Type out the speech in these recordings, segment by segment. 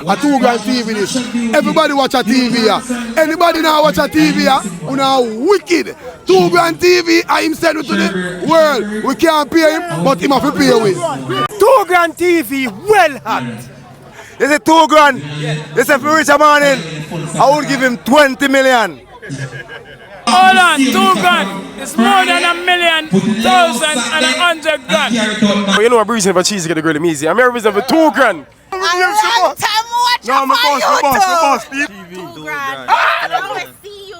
A $2 TV this. Everybody watch a TV here. Anybody now watch a TV here? Who now wicked. $2 TV, I him send it to the world. We can't pay him, but him have to pay with. $2 TV, well hot. They say $2. They say for Richard Morning, I would give him 20 million. Hold on, $2. It's more than $1 million, $1,000 and $100. But you know I'm reason for cheese to get the girl in easy. I'm here reason for $2. A long time watch no, I'm a boss, $2 grand. I want to see you.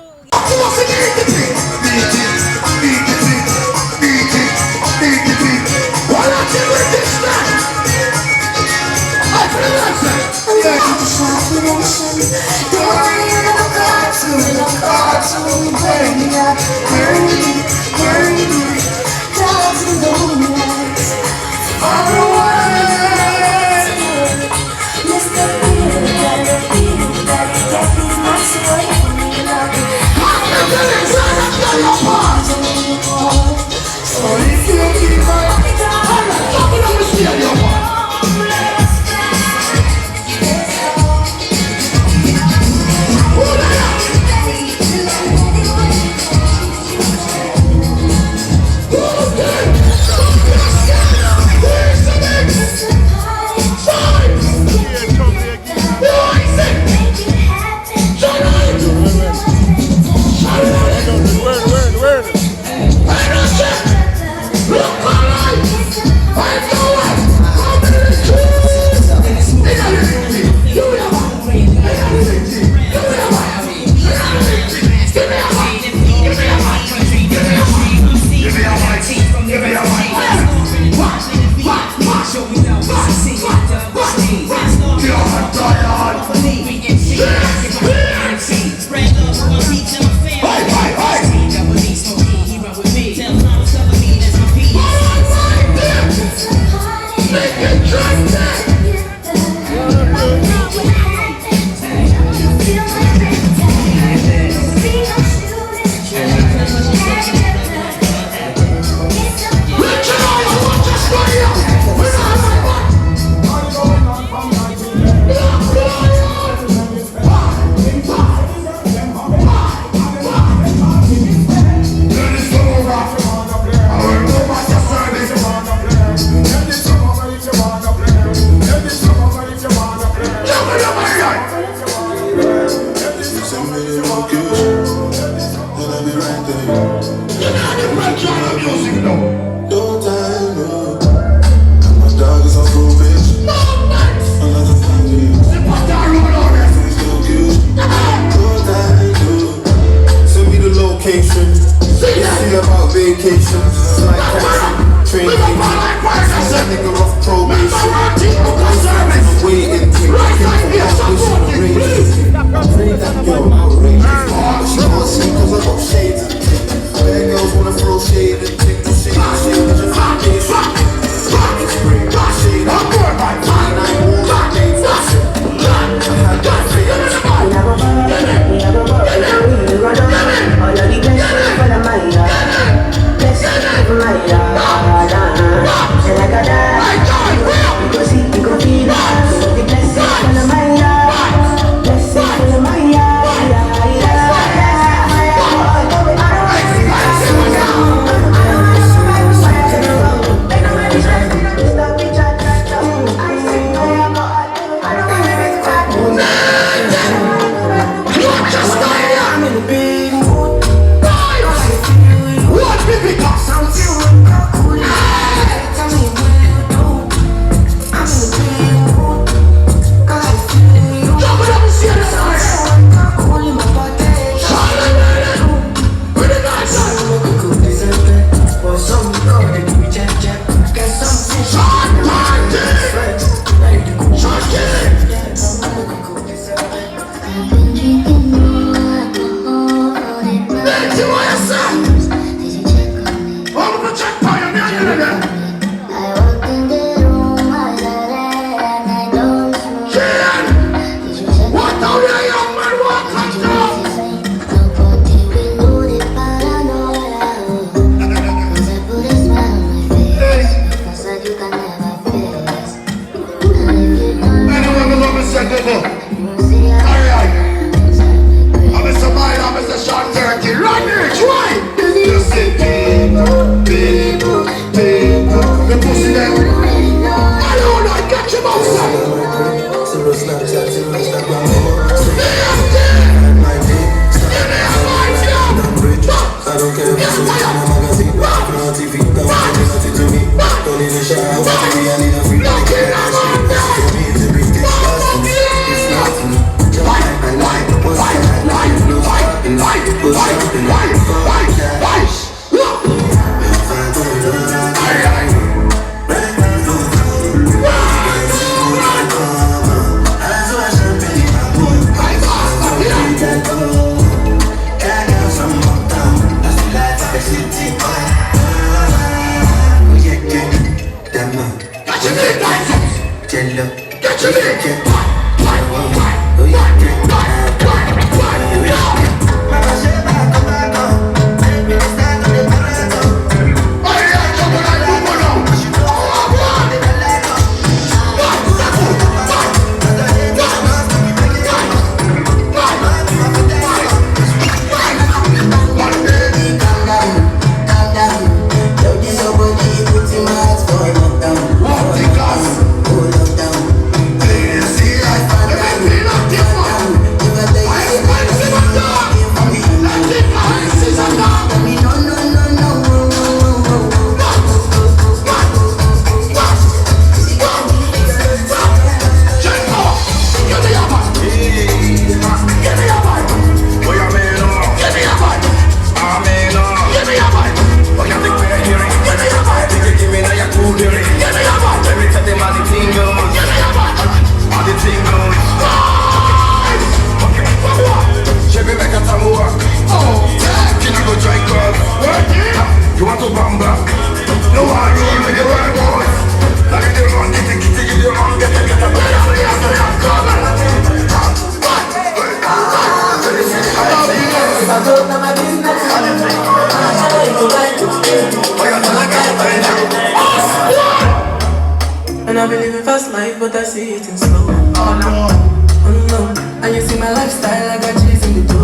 And I've been living fast life, but I see it in slow. Oh no, and you see my lifestyle, I got cheese in the door.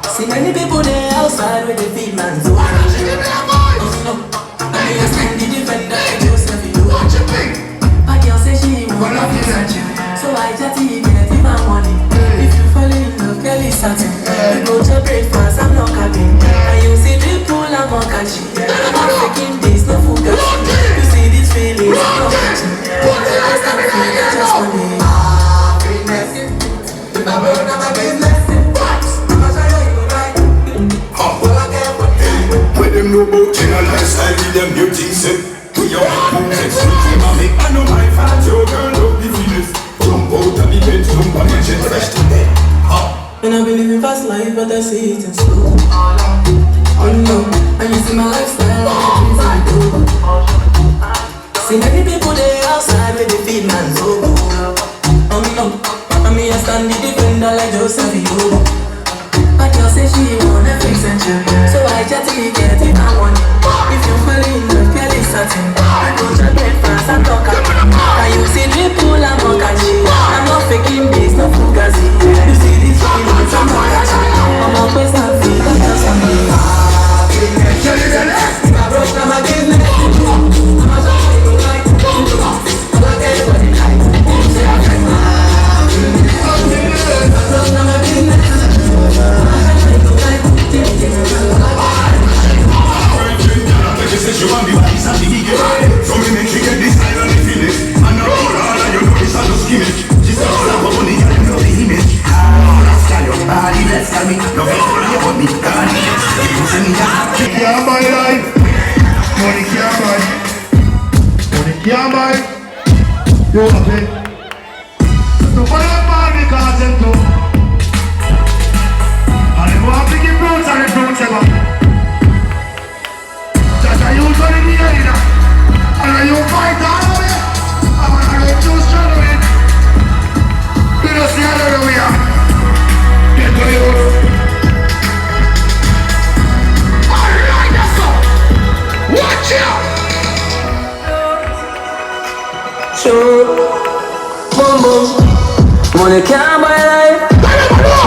See many people there outside with the feed man's door. Oh no, and me a stand the defender, I just love you. My girl say she wanna be such you, so I just get it my money. If you fall in love, girl is certain. You go to breakfast, I'm not capping. And you see people, I'm not catching. I'm not faking this, no focus. You see these feelings, I'm not catching. I start feeling just one day. Happiness, if I burn up my business, I'ma show you you right. Well, I can't put it. When them know about China lifestyle, give them new things. We are moving, mommy. I know my fans, your girl love the feelings. Jump out of the bed, jump on the jet, fresh to death. And I've been living fast life, but I see it in slow. Oh no, and you see my lifestyle, I do. See many people there outside with the feed man so. Oh no, and me I stand the defender like Joseph you. My girl say she wanna fix and chill, so I just get it I want it. If you fall in love, girl is certain. I go to breakfast and talk about. And you see people I'm not catching. I'm not faking this, no fugazi. You see this feelings I'm not catching. I'm always happy, that's just for me. If I broke down my business, I'ma show you right. I'm not anybody like. Say I'm like if I broke down my business, she says she want the bodies and the ego. So me make she get this style and the feeling. And all and you know this and just give it. She said all about money and you know the image. Let's tell your body, let's tell me. No make you want me, God. You say me happy. Can't buy life. Money can't buy. Money can't buy. You have it. So for that man because them too. And they want to give fruits and the fruits ever. You turn in the area, and you fight all of it. I'm gonna get you straight away. You don't see another way. Get to you. Alright, that's all. Watch out. Sure. Boom boom. Money can't buy life.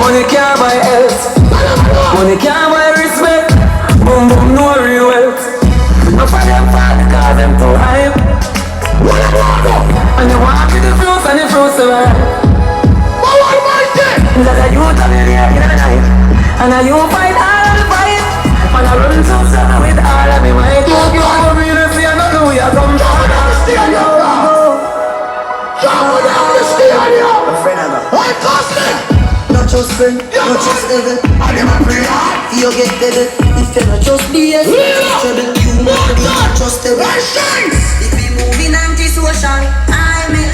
Money can't buy health. Money can't buy respect. Boom boom, no real wealth. No for them fat because them too hype. And you want me the fruits and the fruits survive. Because I you tell me the in the night. And I you fight all the fight. And I run so sad with all of me might. You want me to see another way I come down. No trust friend, not trust devil. You get devil. If you not trust BS, trouble. You must be trust devil. If we moving anti-social, I'm in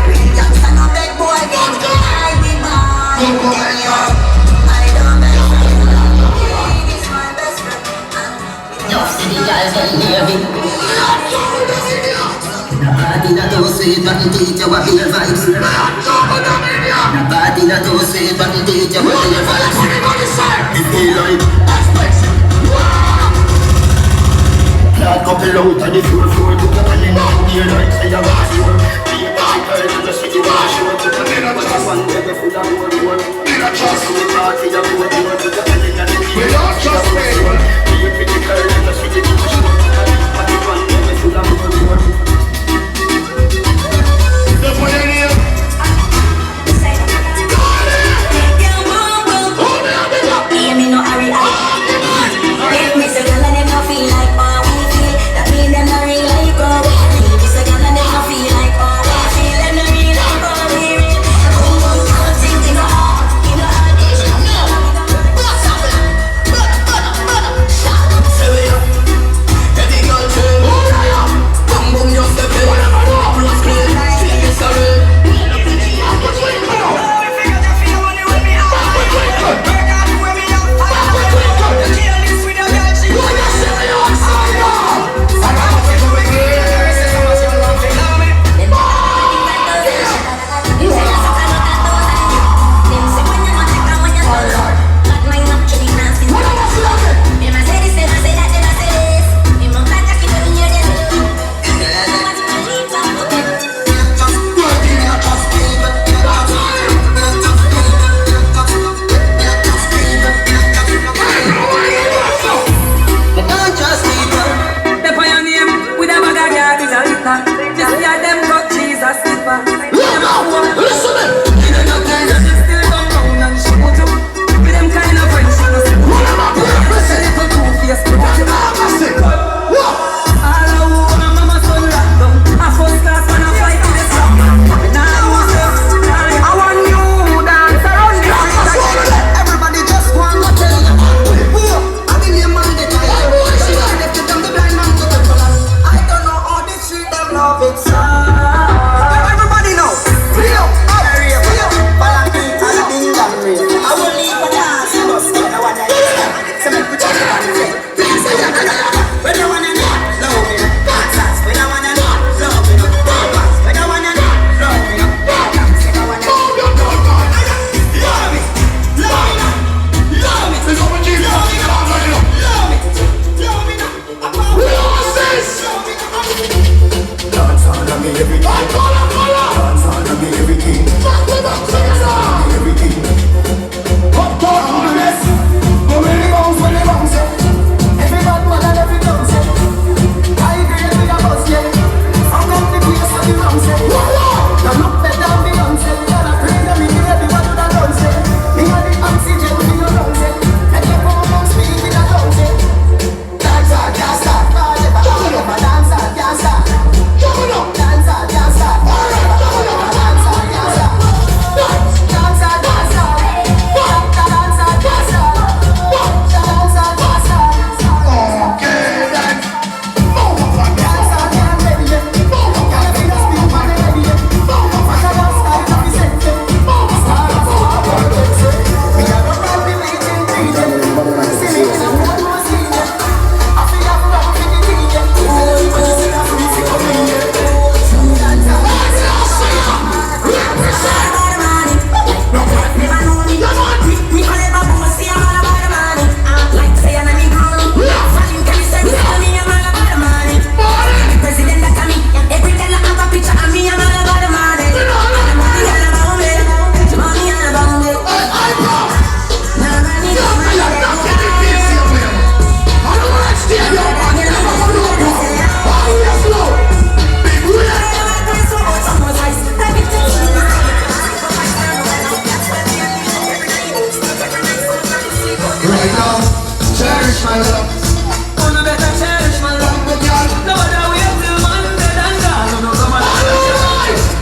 we can't stand up big boy. I be mine. I don't beg friend. He's my best friend. Your city guys get living. Nobody not to say but the teacher what be your vibes. Nobody not to say but the teacher what be your vibes. If they like Lord couple out on the floor to the money now near like say a boss you be a bad girl to the city wash you to the men but I want them full of more we don't trust me party the boy to the money and we don't trust me be a pretty girl to the city wash you but I want them full of more the boy in here me no hurry if me say girl and them no feel like how we feel that mean them no real like how we feel me say girl and them no feel like how we feel them no real like how we real can't think in the heart say we up every girl say boom boom just step in plus clean feel me sorry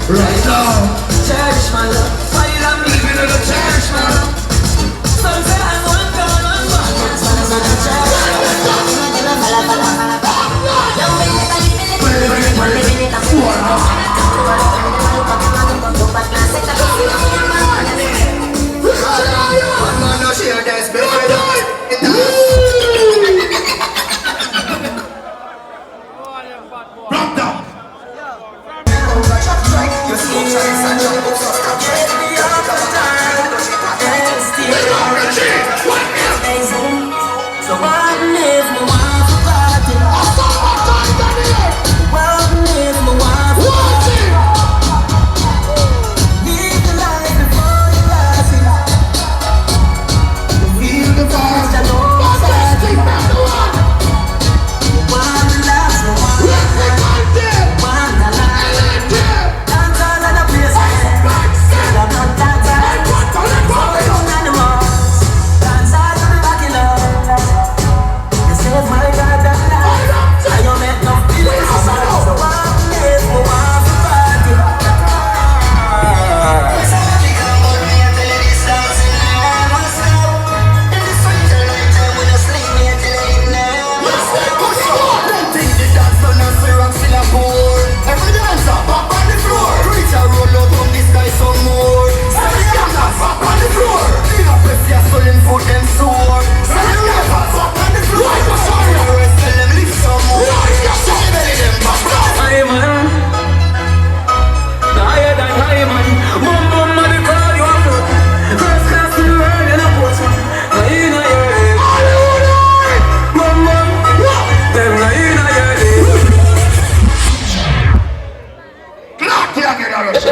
Right now, cherish my love. While I'm leaving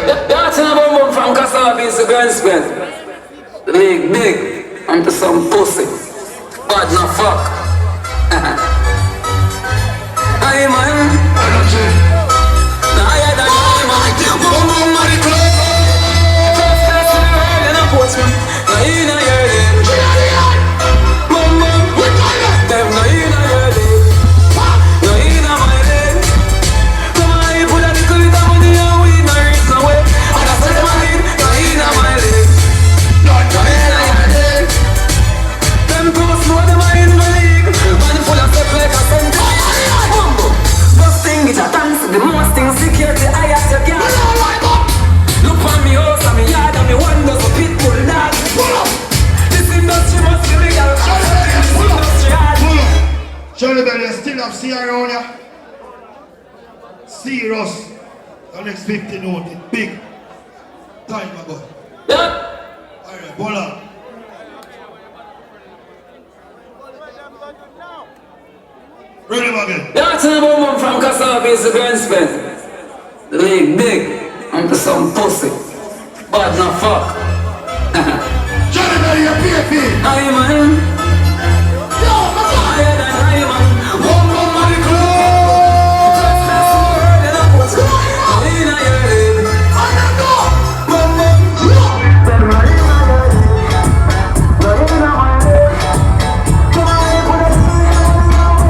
That's an album from Kasabi to Grand Spend. The league big, and to some pussy. Bad na fuck. Hey man. Nah, yeah, man. Boom, boom, money club. First class in the world, and I'm Portsmouth. Nah, you know you're there. Boom, boom. Them, nah, you know you're there. Nah, you know my day. Come on, you put a little bit of money and we no reach no way. And I said, nah, you know my day. Nah, you know your day. Them close more than my in the league. Man full of step like a center. First thing is a dance, the most thing security I have to get. Look on me house and me yard and me windows for people dog. This industry must be legal. This industry hard. Johnny Belly, still have C around ya. Serious. The next 50 note, it big. Time ago. Yeah. Alright, hold on. Ready again. That's an album from Kasabi to Grand Spend. The league big, and to some pussy. Bad na fuck. Johnny Belly, your PFP. Aye man. Yo, come on. Aye man, aye man. Boom, boom, money club. First class in the world, and I'm Portsmouth. Nah, you know you're there. I don't know. Boom, boom.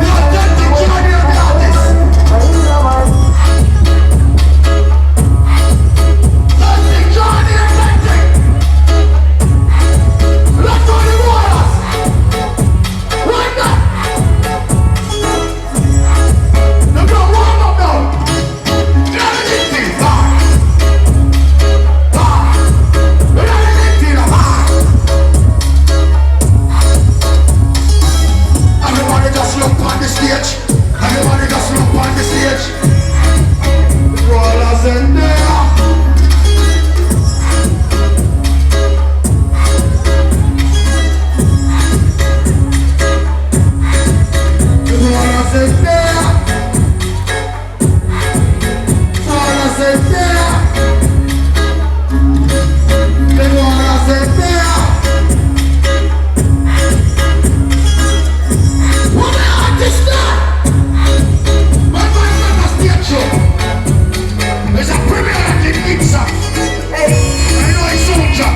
The authentic Johnny of the artist. Authentic Johnny, authentic. Let's go the waters. Right now. Now go warm up now. Let it thing. Let it thing. Everybody just look on the stage. Everybody just look on the stage. Rollers in there. Rollers in there. Rollers in there. The rollers in there. What the artist now? My stage show. There's a premiere at the pizza. I know it's soldier.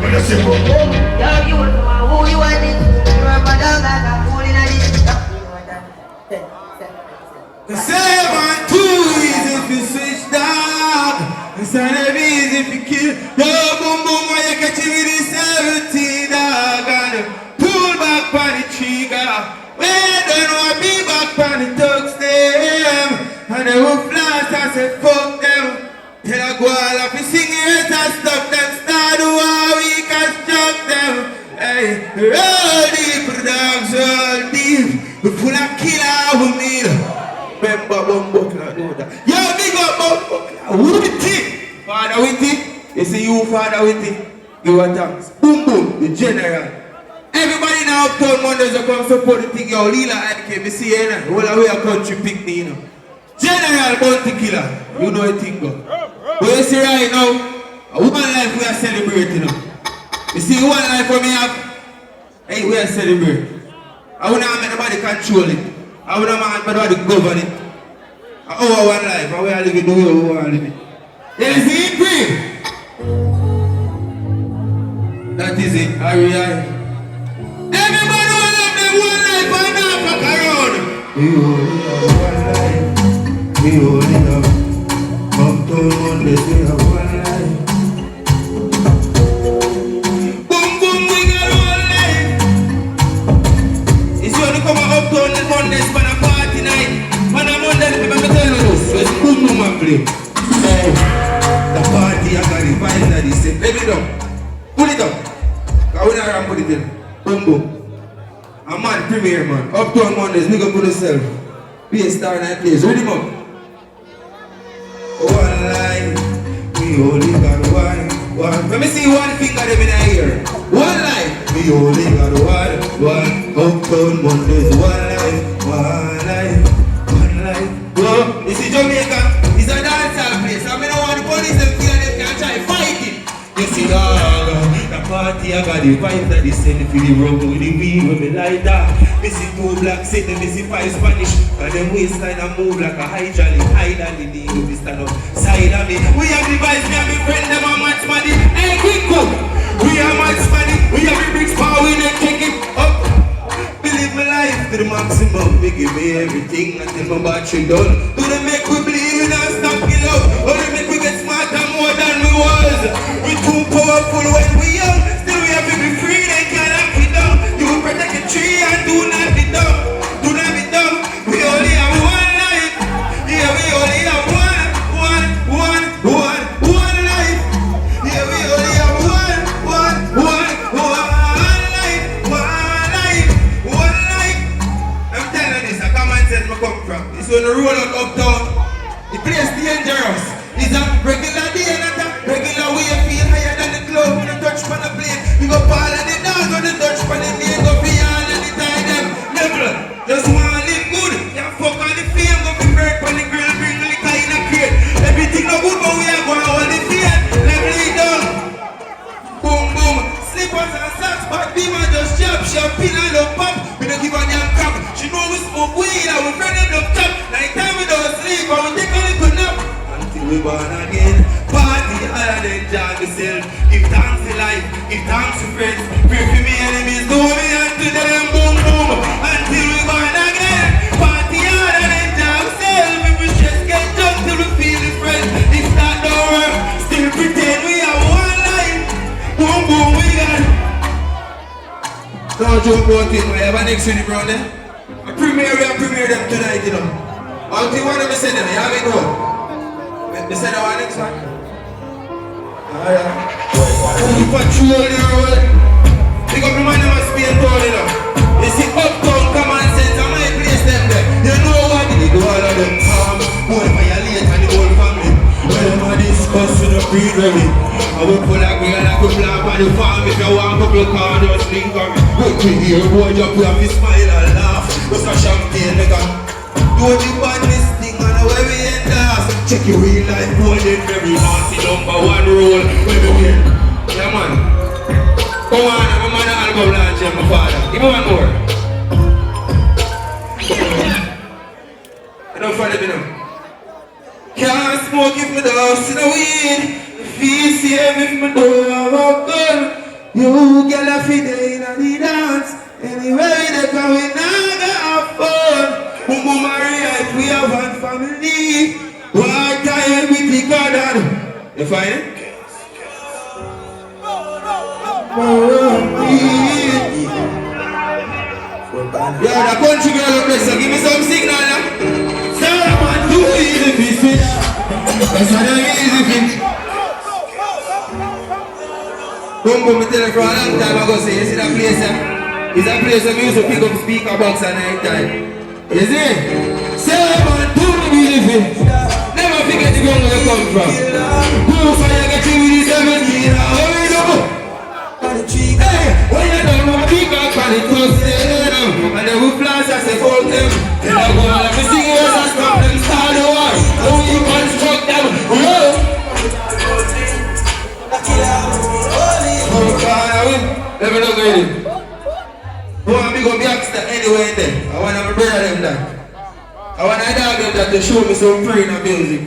When you say boom boom, The 7 2 is if you switch dog. The 7 is if you kill. Yo, boom boom, when you catch it with the 17 dog. And pull back on the trigger. When you don't want to be back on the thugs them. And they will flash and say fuck them. Tell a go all up, you sing it and stop them. Start the war, we can stop them. Hey, roll deep, dogs, roll deep. We full of killer with me. Remember Bumbo cannot do that. Yo, big up Bumbo cannot. Who the thing? Father with it. You see you, Father with it. Give a thanks. Boom boom, the general. Everybody now Uptown Mondays will come support the thing. Yo, Lila and me see you now. All the way a country pick me, you know. General Bounty Killer. You know the thing, go. But you see right now, one life we are celebrating now. You see one life we have, hey, we are celebrating. I will not make nobody control it. I will not make nobody govern it. Our one life, and we are living the way we want to live it. You see it, free? That is it, Ariel. Everybody will have them one life and not fuck around. We only have one life. We only have Uptown Mondays, we have one life. Boom boom, we got one life. It's only come on Uptown Mondays for a party night. On a Monday, let me tell you this. It's boom boom and play. Hey, the party I got it, find that is it. Let me down. Pull it up. I will not put it in. Boom boom. A man premiere man. Uptown Mondays, we go put yourself. Be a star night place. Read him up. only got one. Let me see one finger them in the ear. One life. We only got one. Uptown Mondays. One life. Whoa, you see Jamaica? It's a dancehall place. I mean, I want the police them feel they can try fight it. You see, the party I got the vibes that they send for the rum with the weed with me like that. Me see 2 black sitting, me see 5 Spanish. And them waistline and move like a high jolly. Hide and the need to be stand up side of me. We have the vibes, me and my friend, them are much money. Hey, quick cook. We are much money. We have the bricks power, we don't take it up. Live my life to the maximum. They give me everything until my battery done. Do they make we believe in and stop it up? Or they make we get smarter more than we was? We too powerful when we young. Still we have to be free, they can't knock it down. You will protect a tree and do not be dumb. Do not be dumb. We only have one life. Yeah, we only have one life. Yeah, we only have one life. Come from. It's when the roll out uptown. The place dangerous. It's a regular day and a regular way. Feel higher than the club when you touch on the plane. You go ball and the dog on the touch on the name. Go beyond and the tie them. Never. Just wanna live good. Can't fuck on the fame. Go be bird on the grill. Bring the liquor in a crate. Everything no good but we are going to hold the fear. Level it down. Boom boom. Slippers and socks. But demon just chop. Champagne and love pop. We don't give a damn crap. She know we smoke weed and we friend them up top. Night time we don't sleep and we take a little nap. Until we born again. Party higher than John myself. Give thanks to life, give thanks to friends. Pray for me enemies, do me and to them boom boom. Until we born again. Party harder than John myself. If we just get drunk till we feel the friends. If that don't work, still pretend we have one life. Boom boom we got. Don't joke about it, we have a next week around there. We premiere them tonight, you know. Until one of them said them, you have it go. They said our next one. Alright. We patrol the road. Pick up the man that must be in town, you know. You see Uptown, common sense, I might place them there. You know what they do, all of them calm. Boy, violate and the whole family. When them are discussing the breed ready. I will pull a girl like a flap on the farm. If you want a couple of cars, just link on me. Look me here, boy, just put up his smile and laugh. What's a champagne, nigga? Do the badness thing on the way we end up. Check your real life, boy, then very nasty #1 rule. Wait a minute. Yeah, man. Come on, I'm a man of album launch here, my father. Give me one more. Enough for them, you know. Can't smoke if me don't see the weed. Feel safe if me don't have a gun. You get a feed in the dance. Anyway, they come in and have fun. Boom boom Maria, if we have one family. One time we think of that. You find it? Yeah, the country girl up there, so give me some signal now. Someone too easy to switch. That's not easy to boom boom, I tell you for a long time ago, say, you see that place here? It's a place where we used to pick up speaker box at night time. You see? Someone too easy. Never forget the ground where you come from. Who fire get you with the 17? How we know? Hey, when you don't know pick up and it goes there, and then we flash and say fuck them. Then I go on and we sing words and stop them, start the war. So we construct them. Let me know ready. I want to go gangster anyway then. I want to brother them that. I want to dog them that to show me some free in the music.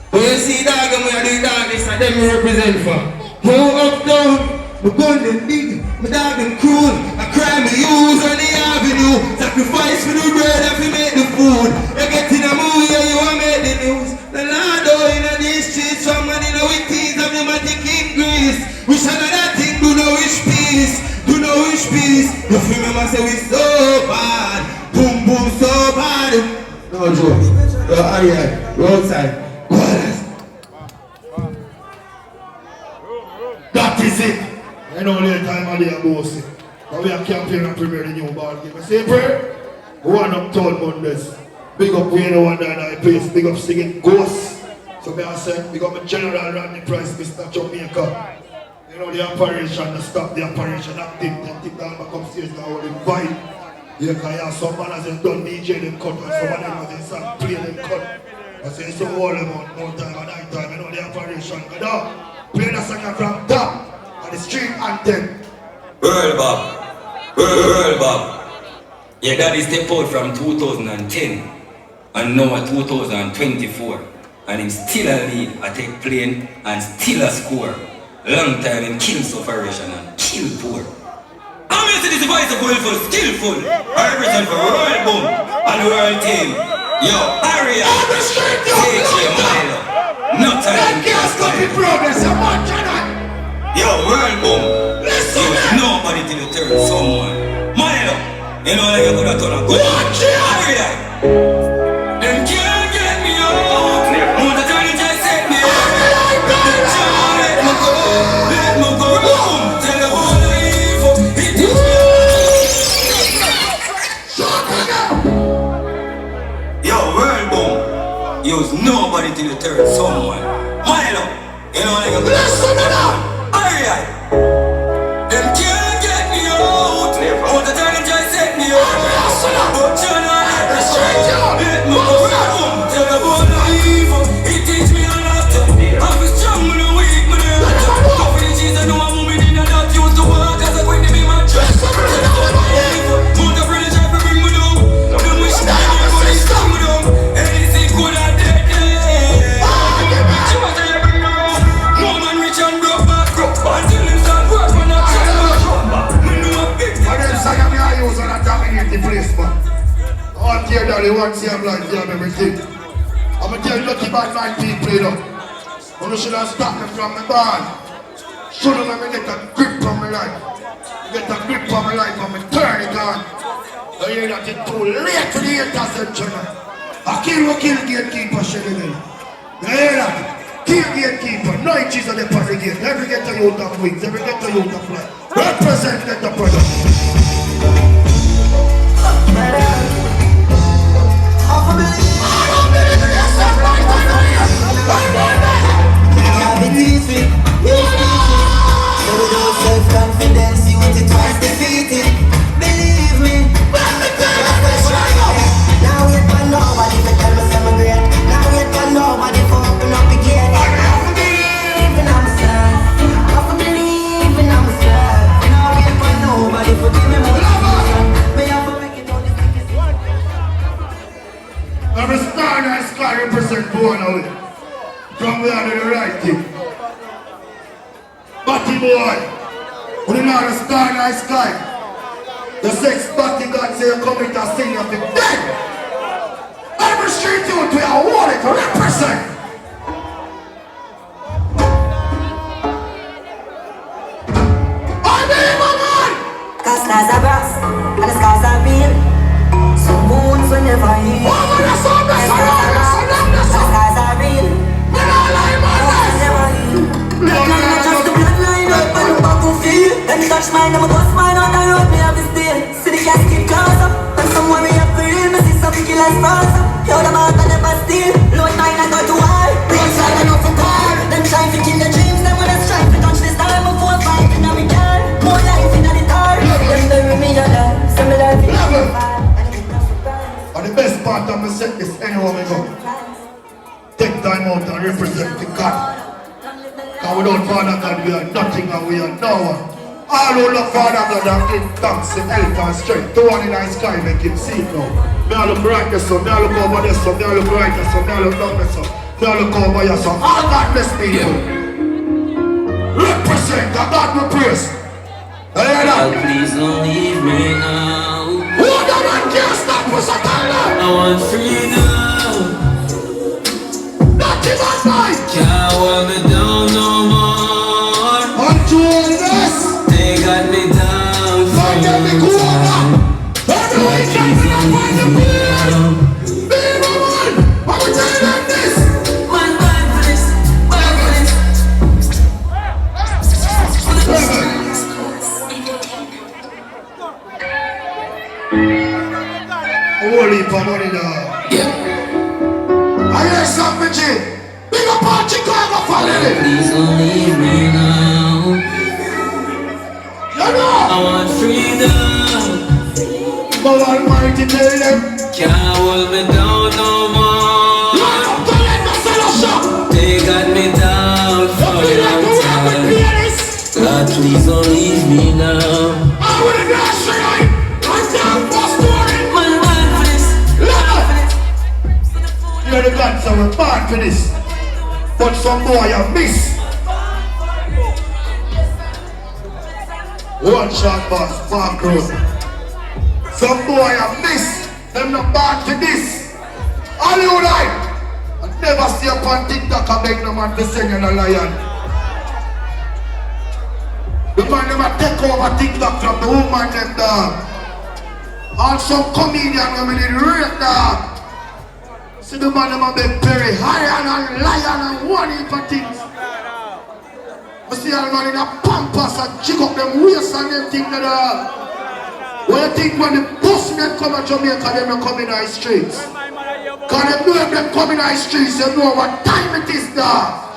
But you see dog them when I do darkness and them represent for. Go Uptown. My gun them big, my dog them cool. I cry me use on the avenue. Sacrifice for the bread if you make the food. You get in a movie and you want make the news. The Lord in these streets, some man in the witties of the matic increase. Wish another thing, do no wish peace. Do no wish peace. You remember say we so bad. Boom boom so bad. No joke. You're alright. You're outside. Go on. That is it. I know later time I did go see. But we are campaigning and premiere the new ball game. I say prayer. One Uptown Mondays. Big up we the one that I place. Big up singing Ghost. So me I say, we got my General Randy Price, Mr. Jamaica. You know the operation, to stop the operation active. They think that I'm upstairs now with the vibe. Yeah, because yeah, some man has done DJ them cut and some of them has start play them cut. I say it's so all about more time and night time, you know the operation. But now, play the song from top and the street anthem. World Bob. World Bob. Your daddy stepped out from 2010 and now at 2024. And him still a lead, I take plane and still a score. Long time in kill operation and kill poor. I'm using this device of for skillful. I represent for World Boom and the world team. Yo, Aria, take your mile up. No time to stop it. Yo, World Boom. Listen, nobody till you turn someone. Mile up. You know like you could have done a good one. Aria. Them can't get me out. Want to turn it just set me up. Let me go. Let me go. Tell the whole life. It is me. Yo, World Boom. Use nobody till you turn someone. Mile up. You know like you could have done a good one. Aria. Them can't get me out. Want to turn it just set me up. But you know let me straight up. Let me go. Tell the whole life. It teach me a lot. I'm strong when I'm weak, when I'm hot. Coffee the cheese, I know I'm moving in and out. Used to work as a queen to be my trust. Tell the whole life. Mount a friend try to bring me down. Don't wish that everybody stop me down. Anything good at that day. She must say you bring me around. No man rich and broke back. Until him start work when I'm me know a big thing. And then say me I use and I dominate the place, man. All tear down the one same line, they have everything. I'm going to tell you lucky bad man people, you know. You should have stopped me from my band. Should have let me get a grip on my life. Get a grip on my life and me turn it on. You hear that it's too late to the interception. I kill gatekeeper, Shelly. You hear that? Kill gatekeeper, no inches on the party gate. Every get a youth of wings, every get a youth of fly. Represent get the product. Self-confidence, you want it twice defeated. Believe me. Now wait for nobody to tell me I'm great. Now wait for nobody to open up again. I believe in myself. I believe in myself. Now wait for nobody to give me motivation. May I for make it all this thing. Every star in the sky represent born away. From where to the right thing. Batty boy, when you know the star in the sky, the sex batty God say you come in to sing of the dead. Every street youth we are wanted to represent. I believe my man. Cause skies are brass, and the skies are real. Some moons will never heal. Oh, man, that's all, that's all, that's all, that's all. The skies are real. Man, I like my life. Never heal. Bloodline, just the bloodline up on the battlefield. Then touch mine, I'm a boss mine on the road, me have this deal. See the casket close up, and somewhere we have to real. Me see some killers cross up. Yo, the mouth and never steal. Load mine and go to war. Real side and off a car. Them trying to kill your dreams, them when it's trying to touch the star. Before fighting, now we can. More life in the tar. Them bury me alive, similar to the fire. And the best part of my set is anywhere we go. Take time out and represent the God. And without Father God we are nothing and we are no one. All who love Father God and give thanks in health and strength. The one in the sky make him see it now. May I look right this one, may I look over this one, may I look right this one, may I look down this one, may I look over your son. All God bless people. Represent the God we praise. You hear that? Please don't leave me now. Who the man can't stop us at all? I want freedom. Not even mine. Can't hold me down no more. Until this. They got me down for Don't get me cool now. Don't do it, can't be up on the field. Be my man. I'm going to tell you like this. One bad for this, bad for this. A whole heap of money now. Yeah. I hear something, G. Big up on Chicago family. Please don't leave me now. You know. I want freedom. But Almighty tell them. Can't hold me down no more. They got me down for a long time. God, please don't leave me now. I want to dance tonight. I'm down for story. Man, man for this. You're the God, so we're born for this. But some boy have missed. One shot boss, Park Road. Some boy have missed. Them not born for this. Hollywood life. I never see up on TikTok and beg no man to sing in a lion. The man never take over TikTok from the woman them dog. And some comedian women in rape dog. See the man them a beg Perry, Iron and Lion and one heap of things. I see all man in a pampas and jig up them waist and them things like that. What you think when the busmen come to Jamaica, them not come in the streets? Cause them know if them come in the streets, they know what time it is dog.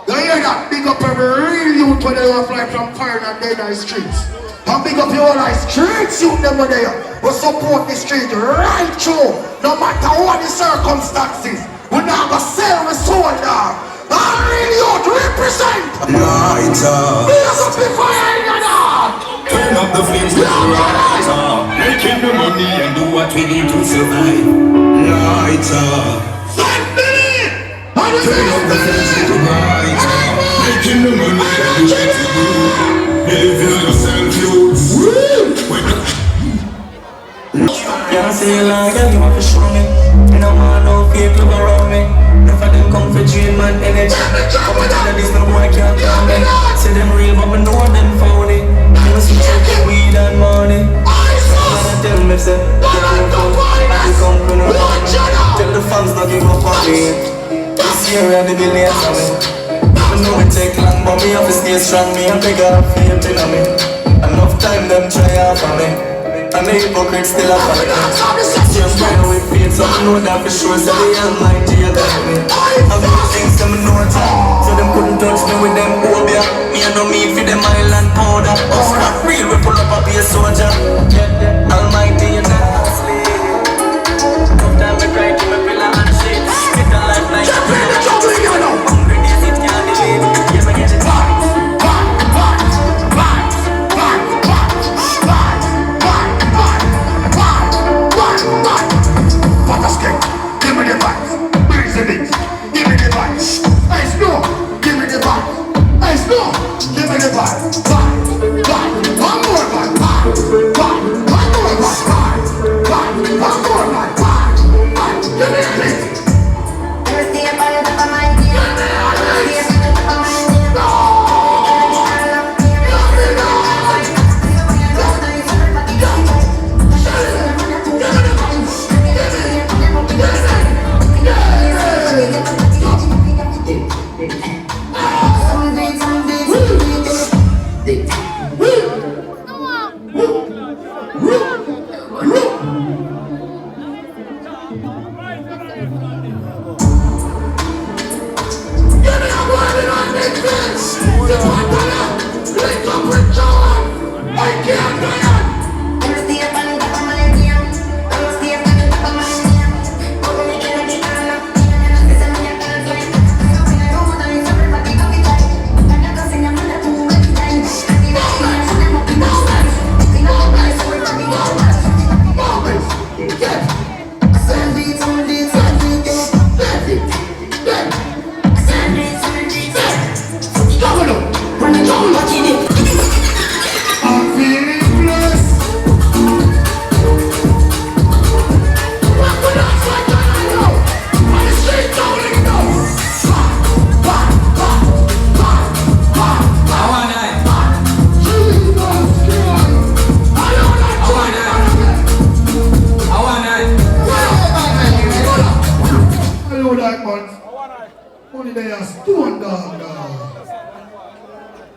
You hear that? Big up every real youth when they fly from foreign and they in the streets. And big up your whole streets youth them when they will support the street right through. No matter what the circumstances. We not gonna sell the soul dog. And real youth represent. Lighter. Big up the fire in your dog. Turn up the flames with the lighter. Making the money and do what we need to survive. Lighter. Turn up the flames with the lighter. Making the money and do what we do. Live yourself, youths. Can't say you like it, you have to show me. And I'm all no people around me. If I didn't come for dream and energy, I'm a tell this no boy can't tell me. Say them real but me know them phony. You must be checking weed and money. I tell me say, yeah, I come to no money. Tell the fans not give up on me. This year I the millions of me. I know it take long but me have to stay strong. Me and big up faith in me. Enough time them try out for me. And the hypocrites still have fight. You're fine with faith, so I know that for sure. So they are mighty, you tell me. I do things them know time, so them couldn't touch me with them phobia. Me and no me for them island powder. Us not real, we pull up a be a soldier. Almighty, you not asleep. Sometimes we cry to me pillar and shit. Get a life like a pillar. Hungry days it can't delete. Yes, I get it. Give me the vibes, breezy beats. Give me the vibes, ice no. Give me the vibes, ice no. Give me the vibes, vibe, one more vibe, one more vibe, one more vibe. Give me the beat.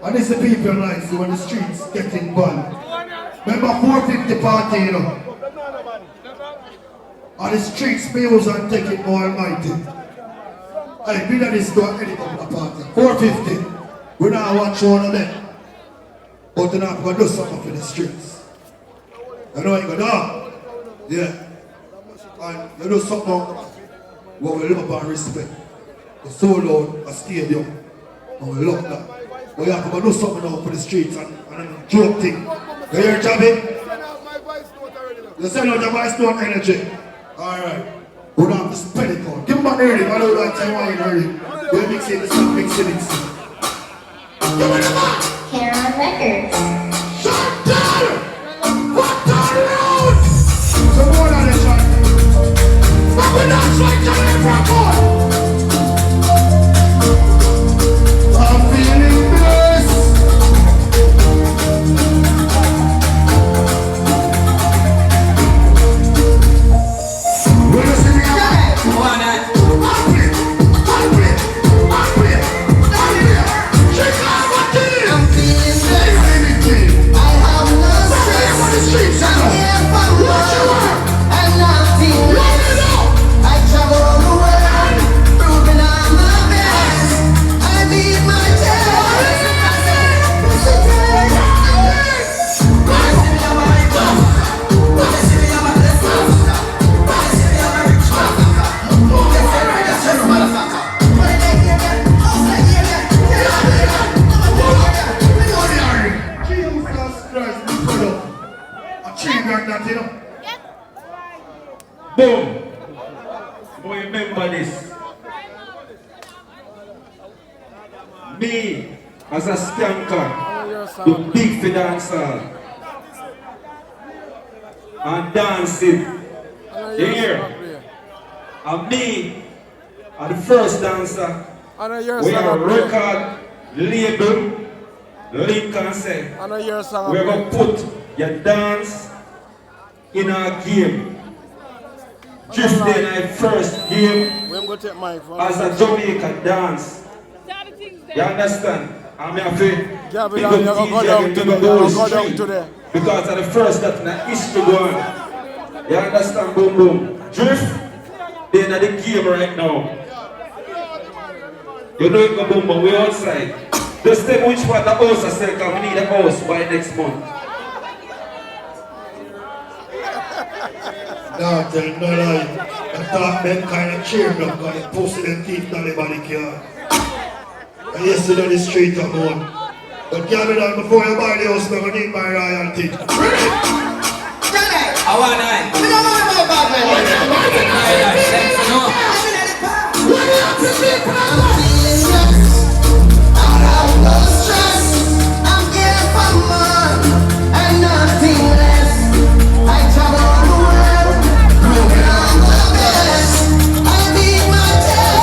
And it's the people like see when the streets getting burned. Remember 450 party, you know. And the streets music and take it more almighty. Hey, bring this to any company party. 450. We now watch one of them. But now we're going to do something for the streets. You know what you go down? Yeah. And you do something what we love and respect. It's so loud, a stadium. And we love that. But you have to go do something now for the streets and joke thing. You hear Jabby? You send out your voice note energy. Alright. We don't have to spell it out. Give me back early, I don't like time wine early. We're mixing this up, mixing. Give me the back! Here on records. Shut down! What the road? So more than this one. But we're not trying to live for God. I'm feeling blessed. When you see me out, I'm feeling blessed. I have no stress. I'm here for more and nothing less. I travel all the world, proving I'm the best. I beat my chest. Boom. Boy, remember this. Me, as a skanker, the big for dancehall. And dancing. You hear? And me, are the first dancer. We have a record label. Lincoln said, we're going to put your dance in our game. Just then I first game as a Jamaica dance. You understand? I'm here to because I'm the first that in the history going. You understand? Boom boom. Drift, they're in the game right now. You know it go boom boom, we're outside. Just tell me which part the house I say, because we need a house by next month. No, tell no lie. I thought them kind of cheered up because they posted them teeth down the body car. And yesterday on the street I'm on. But gather down before you buy the house, I'm going to need my royalty. Ready? I want that. We don't want my bad man. No stress, I'm here for more and nothing less. I travel all the world, proving I'm the best. I beat my chest.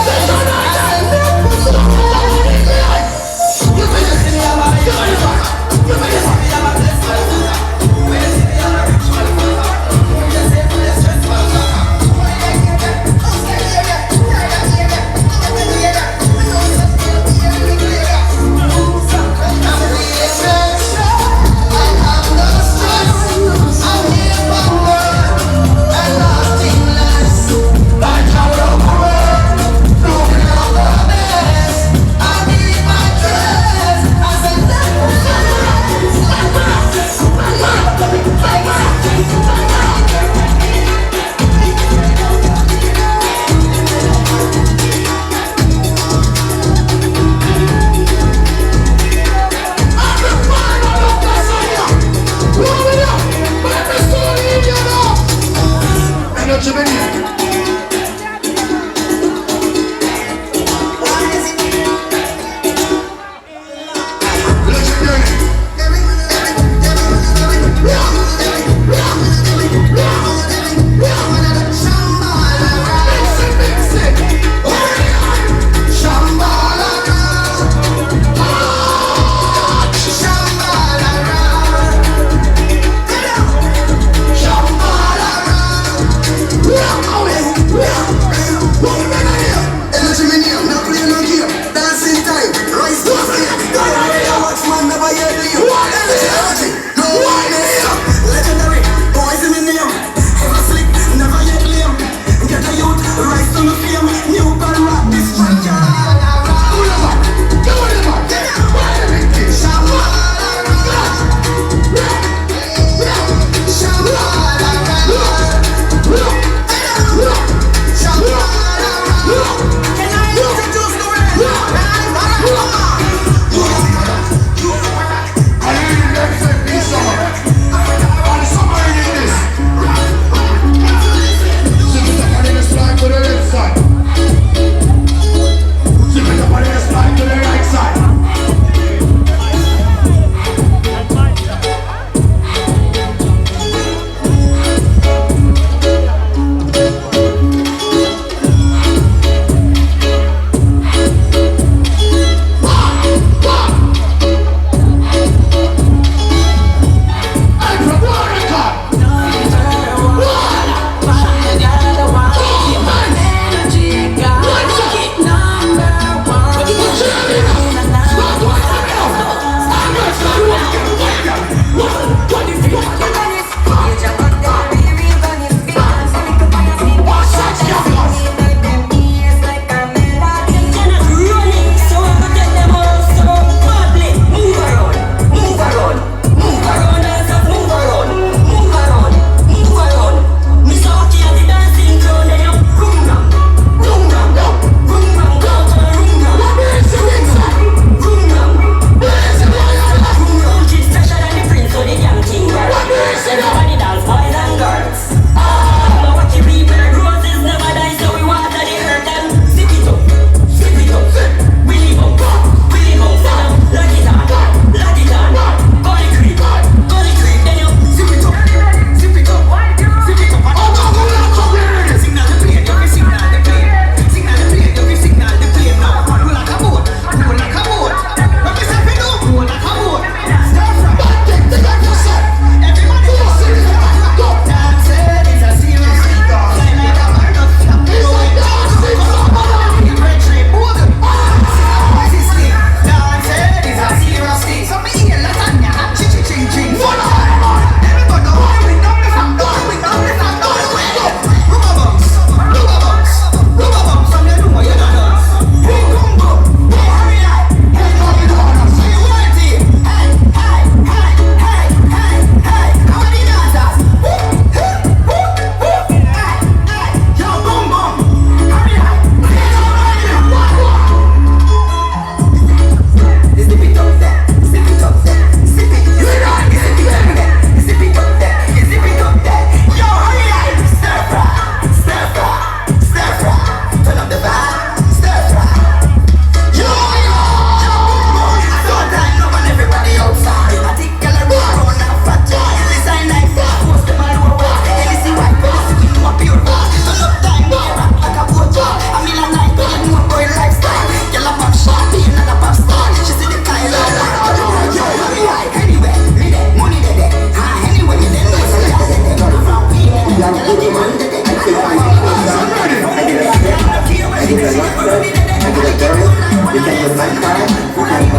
You can use my card, my bank.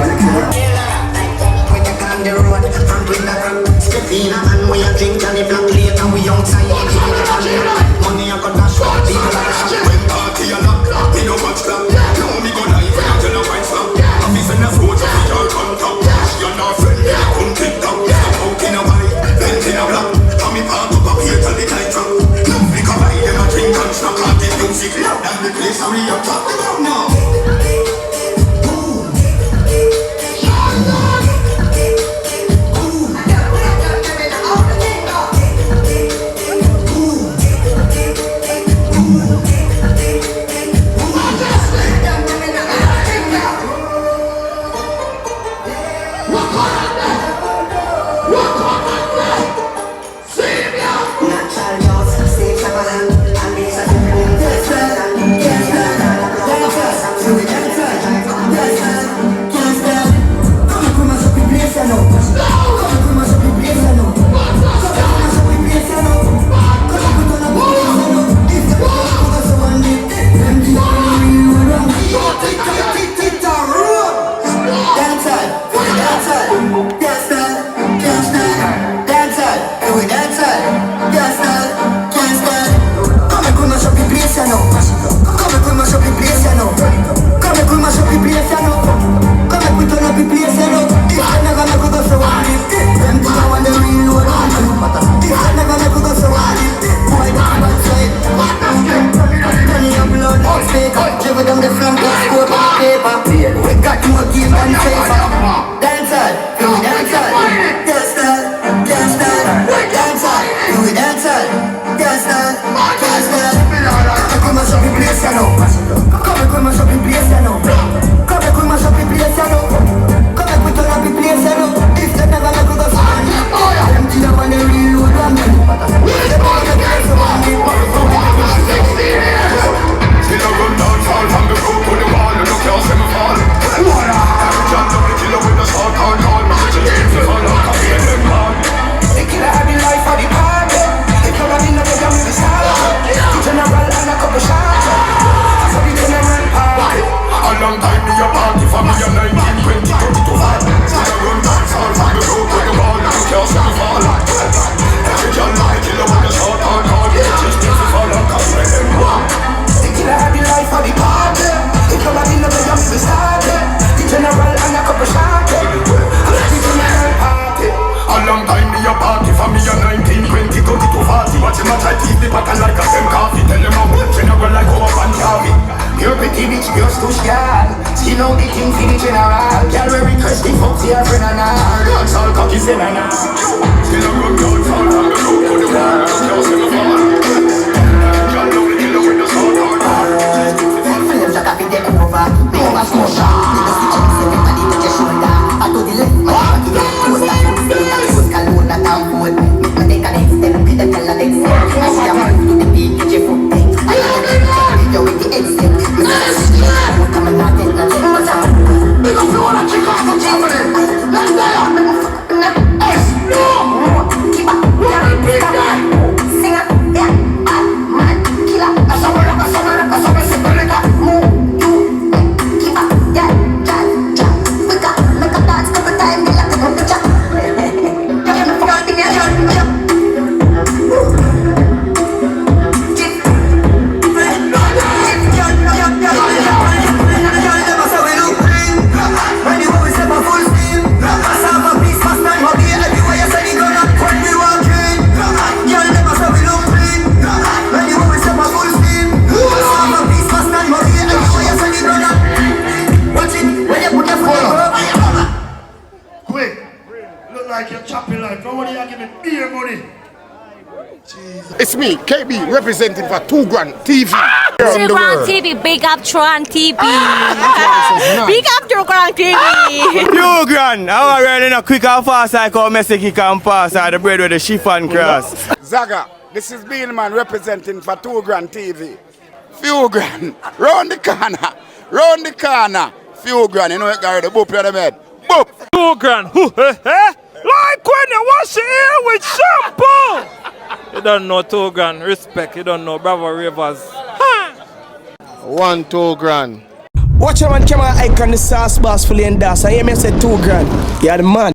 When you on the road, from Twitter, Stefina, and we are drink Johnny Black later, we outside. Money I got dash, people like a shop. When party a lock, me no watch clock. No me go live, I tell no white slap. Office and a photo, we all come top. You're not friend, come click down. Step out in a white, vent in a black. And me park up here till the night drop. No pick up, I them a drink and snack. And the music loud and the place we are talking about now. It's me, KB, representing for 2 Grand TV. 2 Grand TV, big up Tron TV. Big up 2 Grand TV. 2 Grand, how are you in a quick and fast like how Messi can pass out the bread with the chiffon cross? Zaga, this is Bean Man representing for 2 Grand TV. Few grand, round the corner, few grand, you know it got the boop on the bed. Boop! 2 grand, like when you wash your hair with shampoo! You don't know 2 grand, respect, you don't know Bravo Ravers. 1 2 grand. Watch your man camera icon the sauce boss fully and das. I hear me say $2 grand. You're the man.